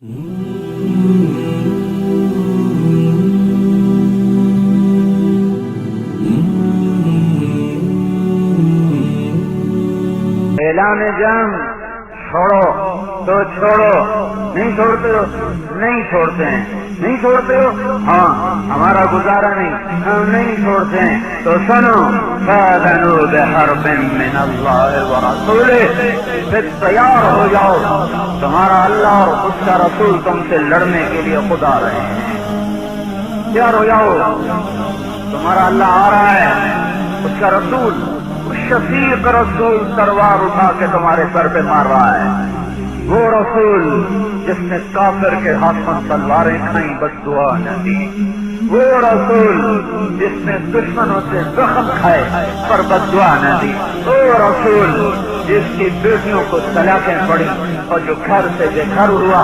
اعلان جنگ چھوڑو تو چھوڑو، نہیں چھوڑتے ہو نہیں چھوڑتے ہیں، نہیں چھوڑتے ہو ہاں ہمارا گزارا نہیں، ہم نہیں چھوڑتے ہیں تو سنو فَآذَنُوا بِحَرْبٍ مِّنَ اللَّهِ وَرَسُولِهِ، پھر تیار ہو جاؤ، تمہارا اللہ اور اس کا رسول تم سے لڑنے کے لیے خود آ رہے ہیں، تیار ہو جاؤ، تمہارا اللہ آ رہا ہے، اس کا رسول شفیق رسول تلوار اٹھا کے تمہارے سر پہ مار رہا ہے، وہ رسول جس نے کافر کے ہاتھوں تلواریں کھائیں بس دعا نہ دی، وہ رسول جس نے دشمنوں سے زخم کھائے پر بد دعا نہ دی، وہ رسول جس کی بیٹیوں کو طلاقیں پڑی اور جو گھر سے بے گھر ہوا،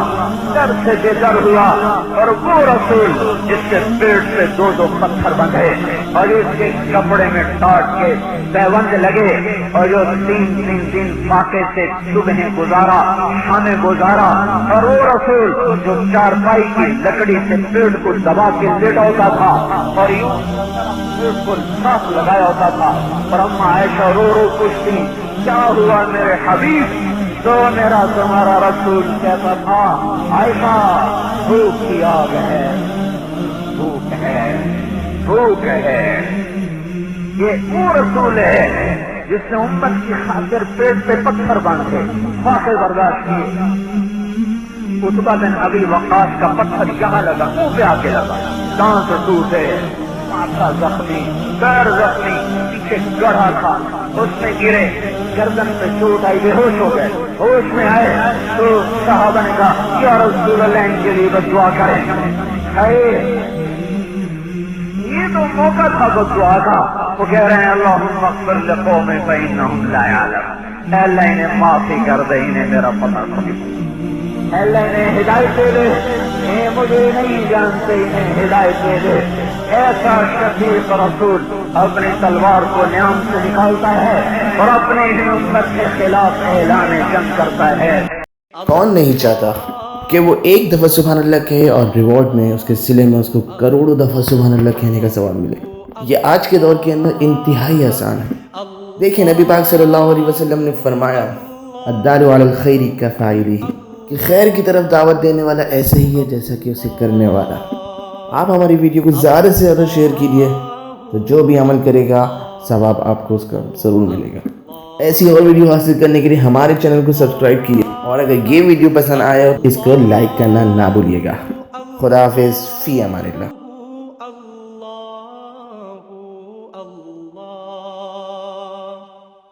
گھر سے بے گھر ہوا، اور وہ رسول جس کے پیٹ سے دو دو پتھر بندھے اور اس کے کپڑے میں ٹاٹ کے پیوند لگے اور جو تین دن فاقے سے صبح گزارا شامیں گزارا، اور وہ رسول جو چارپائی کی لکڑی سے پیٹ کو دبا کے لیٹا ہوتا تھا اور یوں پیٹ کو صاف لگایا ہوتا تھا، اور اما عائشہ رو رو پوچھتی کیا ہوا میرے حبیب؟ تو میرا تمہارا رسول کہتا تھا عائشہ بھوک کی آگ ہے، بھوک ہے، بھوک ہے۔ یہ وہ رسول ہے جس نے امت کی خاطر پیٹ پہ پتھر باندھے فاقے برداشت کیے، عتبہ بن ابی وقاص کا پتھر یہاں لگا، منہ پہ آ کے لگا، دانت ٹوٹے، ماتھا زخمی، پیر زخمی، پیچھے گڑھا تھا، اس میں گرے، گردن پہ چوٹ آئی، بے ہوش ہو گئے، ہوش میں آئے تو صحابہ نے کہا یا رسول اللہ ان کے لیے بد دعا کریں، یہ تو موقع تھا بد دعا کا، وہ کہہ رہے ہیں اللہم اغفر لقوم فإنہم لا یعلمون، اے اللہ انہیں معافی کر دے، انہیں میرا پتہ نہیں، اے اللہ انہیں ہدایت دے دے، انہیں مجھے نہیں جانتے، انہیں ہدایت دے دے۔ ایسا شفیق رسول اپنی تلوار کو نیام سے نکالتا ہے اور اپنے ہی امت کے خلاف اعلان جنگ کرتا ہے۔ کون نہیں چاہتا کہ وہ ایک دفعہ سبحان اللہ کہے اور ریوارڈ میں اس کے صلے میں اس کو کروڑوں دفعہ سبحان اللہ کہنے کا ثواب ملے؟ یہ آج کے دور کے اندر انتہائی آسان ہے۔ دیکھیں نبی پاک صلی اللہ علیہ وسلم نے فرمایا الدال علی الخیر کفاعلہ، کہ خیر کی طرف دعوت دینے والا ایسے ہی ہے جیسا کہ اسے کرنے والا۔ آپ ہماری ویڈیو کو زیادہ سے زیادہ شیئر کیجیے تو جو بھی عمل کرے گا ثواب آپ کو اس کا ضرور ملے گا۔ ایسی اور ویڈیو حاصل کرنے کے لیے ہمارے چینل کو سبسکرائب کیجیے، اور اگر یہ ویڈیو پسند آئے اس کو لائک کرنا نہ بھولیے گا۔ خدا حافظ، فی امان اللہ۔